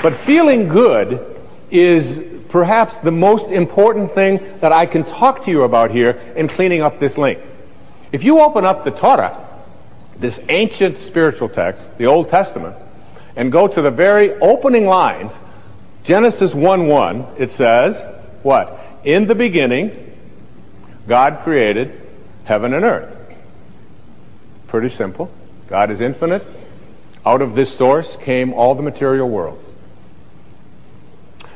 But feeling good is perhaps the most important thing that I can talk to you about here in cleaning up this link. If you open up the Torah, this ancient spiritual text, the Old Testament, and go to the very opening lines, Genesis 1:1, it says, what? In the beginning, God created heaven and earth. Pretty simple. God is infinite. Out of this source came all the material worlds.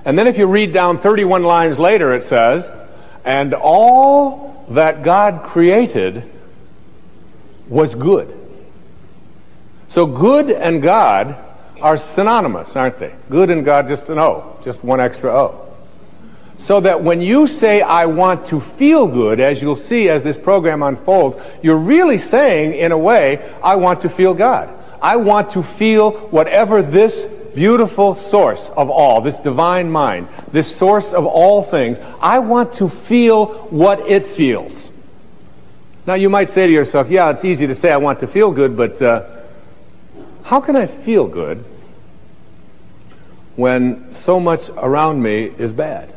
And then if you read down 31 lines later, it says, and all that God created was good. So good and God are synonymous, aren't they? Good and God, just an O, just one extra O. So that when you say, I want to feel good, as you'll see as this program unfolds, you're really saying, in a way, I want to feel God. I want to feel whatever this beautiful source of all, this divine mind, this source of all things, I want to feel what it feels. Now you might say to yourself, yeah, it's easy to say I want to feel good, but how can I feel good when so much around me is bad?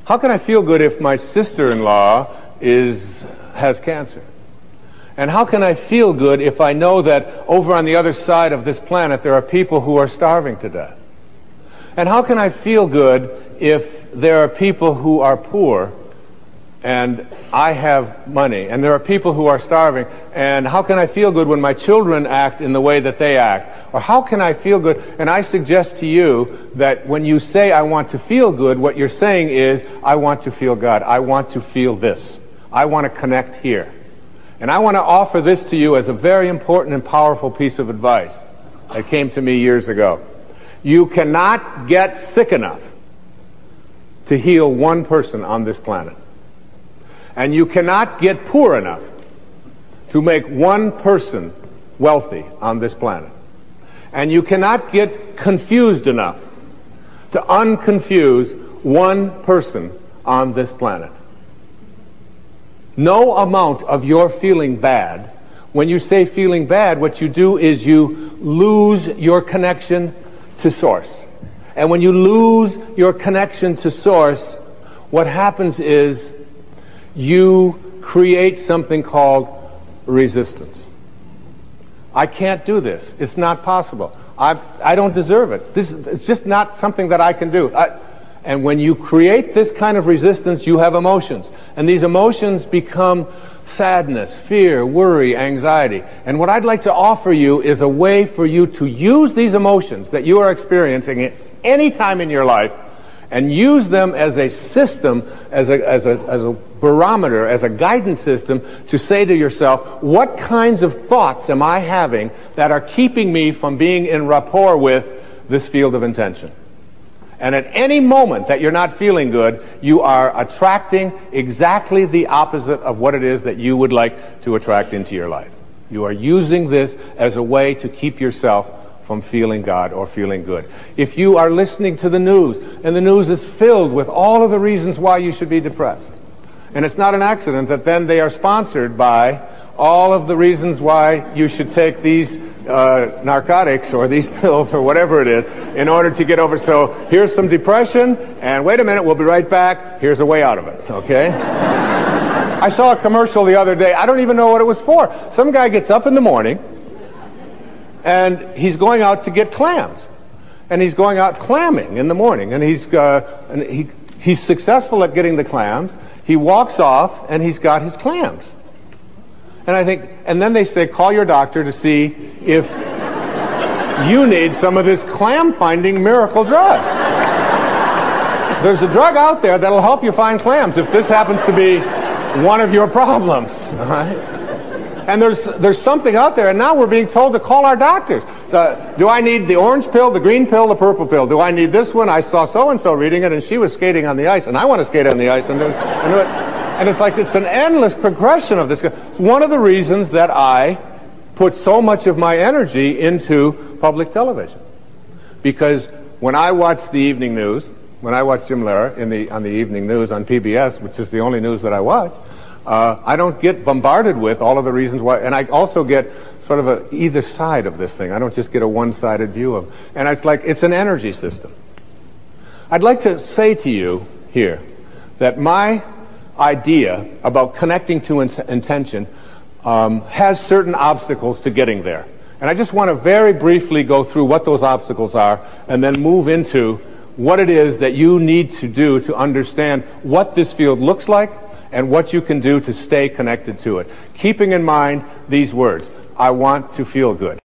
How can I feel good if my sister-in-law has cancer? And how can I feel good if I know that over on the other side of this planet there are people who are starving to death? And how can I feel good if there are people who are poor and I have money, and there are people who are starving? And how can I feel good when my children act in the way that they act? Or how can I feel good? And I suggest to you that when you say I want to feel good, what you're saying is I want to feel God. I want to feel this. I want to connect here. And I want to offer this to you as a very important and powerful piece of advice that came to me years ago. You cannot get sick enough to heal one person on this planet. And you cannot get poor enough to make one person wealthy on this planet. And you cannot get confused enough to unconfuse one person on this planet. No amount of your feeling bad, when you say feeling bad, what you do is you lose your connection to Source. And when you lose your connection to Source, what happens is you create something called resistance. I can't do this. It's not possible. I don't deserve it. It's just not something that I can do. And when you create this kind of resistance, you have emotions. And these emotions become sadness, fear, worry, anxiety. And what I'd like to offer you is a way for you to use these emotions that you are experiencing at any time in your life and use them as a system, as a barometer, as a guidance system to say to yourself, what kinds of thoughts am I having that are keeping me from being in rapport with this field of intention? And at any moment that you're not feeling good, you are attracting exactly the opposite of what it is that you would like to attract into your life. You are using this as a way to keep yourself from feeling God or feeling good. If you are listening to the news, and the news is filled with all of the reasons why you should be depressed, and it's not an accident that then they are sponsored by all of the reasons why you should take these narcotics or these pills or whatever it is in order to get over. So here's some depression, and wait a minute, we'll be right back. Here's a way out of it, okay? I saw a commercial the other day. I don't even know what it was for. Some guy gets up in the morning, and he's going out to get clams. And he's going out clamming in the morning, and he's successful at getting the clams. He walks off, and he's got his clams. And I think, and then they say, call your doctor to see if you need some of this clam-finding miracle drug. There's a drug out there that'll help you find clams if this happens to be one of your problems. All right? And there's something out there, and now we're being told to call our doctors. Do I need the orange pill, the green pill, the purple pill? Do I need this one? I saw so-and-so reading it, and she was skating on the ice, and I want to skate on the ice and do it. And it's like it's an endless progression of this. It's one of the reasons that I put so much of my energy into public television. Because when I watch the evening news, when I watch Jim Lehrer on the evening news on PBS, which is the only news that I watch, I don't get bombarded with all of the reasons why, and I also get sort of either side of this thing. I don't just get a one-sided view of, and it's like it's an energy system. I'd like to say to you here that my idea about connecting to intention has certain obstacles to getting there. And I just want to very briefly go through what those obstacles are and then move into what it is that you need to do to understand what this field looks like and what you can do to stay connected to it. Keeping in mind these words: I want to feel good.